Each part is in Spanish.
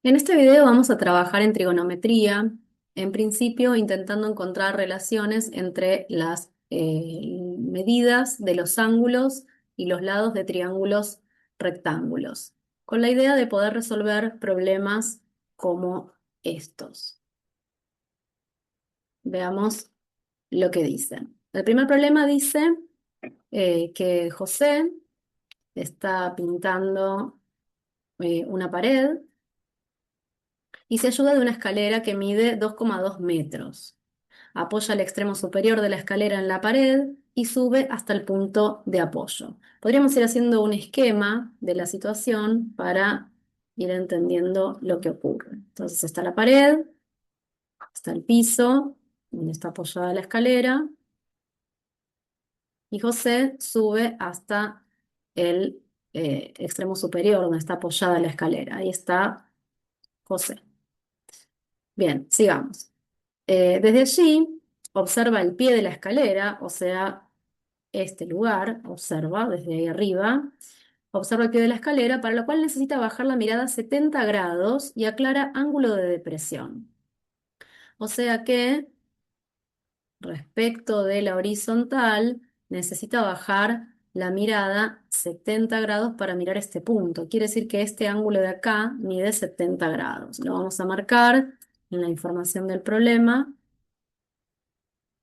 En este video vamos a trabajar en trigonometría, en principio intentando encontrar relaciones entre las medidas de los ángulos y los lados de triángulos rectángulos, con la idea de poder resolver problemas como estos. Veamos lo que dicen. El primer problema dice que José está pintando una pared y se ayuda de una escalera que mide 2,2 metros. Apoya el extremo superior de la escalera en la pared y sube hasta el punto de apoyo. Podríamos ir haciendo un esquema de la situación para ir entendiendo lo que ocurre. Entonces está la pared, está el piso, donde está apoyada la escalera, y José sube hasta el extremo superior, donde está apoyada la escalera. Ahí está José. Bien, sigamos. Desde allí, observa el pie de la escalera, o sea, este lugar, observa desde ahí arriba, observa el pie de la escalera, para lo cual necesita bajar la mirada 70 grados y aclara ángulo de depresión. O sea que, respecto de la horizontal, necesita bajar la mirada 70 grados para mirar este punto. Quiere decir que este ángulo de acá mide 70 grados. Lo vamos a marcar en la información del problema.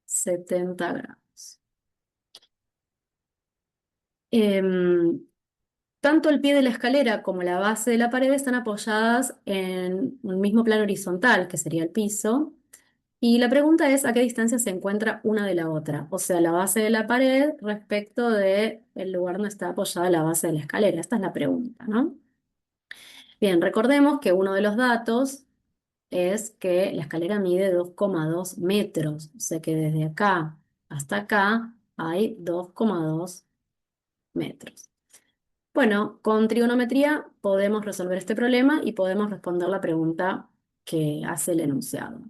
70 grados. Em, Tanto el pie de la escalera como la base de la pared están apoyadas en un mismo plano horizontal, que sería el piso. Y la pregunta es a qué distancia se encuentra una de la otra, o sea, la base de la pared respecto del lugar donde está apoyada la base de la escalera. Esta es la pregunta, ¿no? Bien, recordemos que uno de los datos es que la escalera mide 2,2 metros, o sea que desde acá hasta acá hay 2,2 metros. Bueno, con trigonometría podemos resolver este problema y podemos responder la pregunta que hace el enunciado.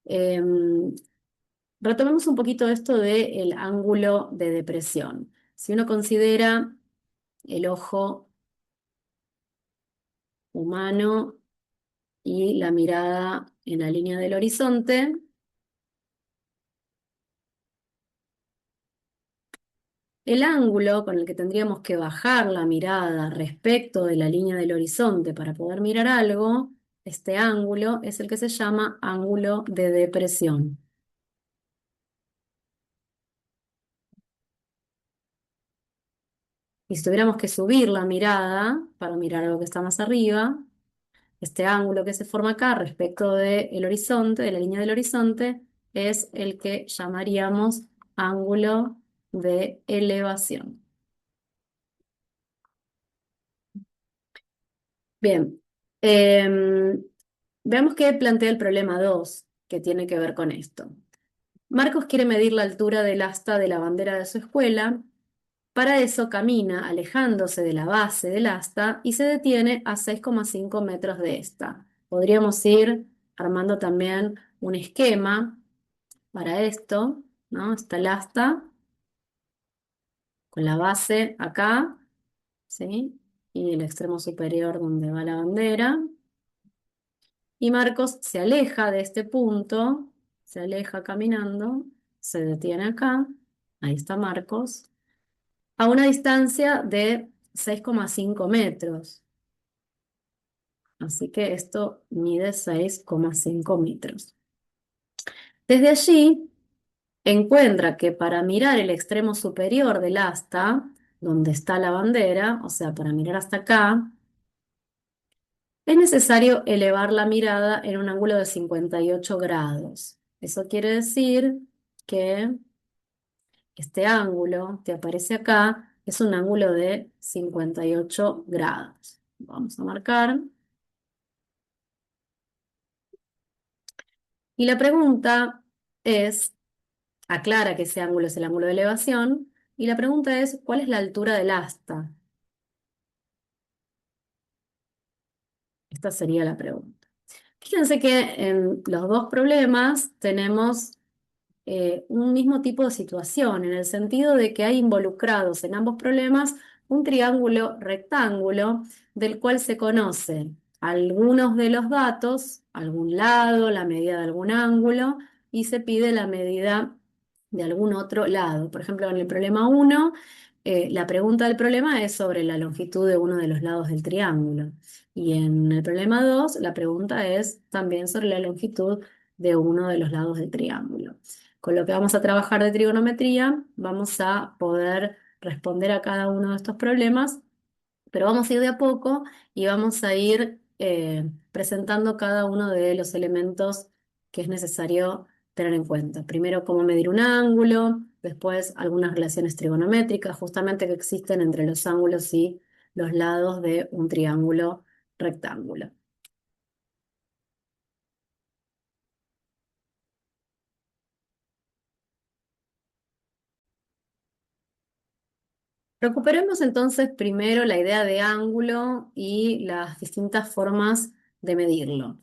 Em, Retomemos un poquito esto del ángulo de depresión. Si uno considera el ojo humano y la mirada en la línea del horizonte, el ángulo con el que tendríamos que bajar la mirada respecto de la línea del horizonte para poder mirar algo, este ángulo es el que se llama ángulo de depresión. Y si tuviéramos que subir la mirada para mirar algo que está más arriba, este ángulo que se forma acá respecto del horizonte, de la línea del horizonte, es el que llamaríamos ángulo de elevación. Bien, veamos qué plantea el problema 2, que tiene que ver con esto. Marcos quiere medir la altura del asta de la bandera de su escuela. Para eso camina alejándose de la base del asta y se detiene a 6,5 metros de esta. Podríamos ir armando también un esquema para esto, ¿no? Está el asta con la base acá, ¿sí? Y el extremo superior donde va la bandera. Y Marcos se aleja de este punto, se aleja caminando, se detiene acá, ahí está Marcos, a una distancia de 6,5 metros. Así que esto mide 6,5 metros. Desde allí encuentra que para mirar el extremo superior del asta, donde está la bandera, o sea, para mirar hasta acá, es necesario elevar la mirada en un ángulo de 58 grados. Eso quiere decir que este ángulo que aparece acá es un ángulo de 58 grados. Vamos a marcar. Y la pregunta es, aclara que ese ángulo es el ángulo de elevación, y la pregunta es, ¿cuál es la altura del asta? Esta sería la pregunta. Fíjense que en los dos problemas tenemos un mismo tipo de situación, en el sentido de que hay involucrados en ambos problemas un triángulo rectángulo del cual se conoce algunos de los datos, algún lado, la medida de algún ángulo, y se pide la medida de algún otro lado. Por ejemplo, en el problema uno, la pregunta del problema es sobre la longitud de uno de los lados del triángulo. Y en el problema 2, la pregunta es también sobre la longitud de uno de los lados del triángulo. Con lo que vamos a trabajar de trigonometría, vamos a poder responder a cada uno de estos problemas, pero vamos a ir de a poco y vamos a ir presentando cada uno de los elementos que es necesario tener en cuenta. Primero, cómo medir un ángulo, después algunas relaciones trigonométricas, justamente que existen entre los ángulos y los lados de un triángulo rectángulo. Recuperemos entonces primero la idea de ángulo y las distintas formas de medirlo.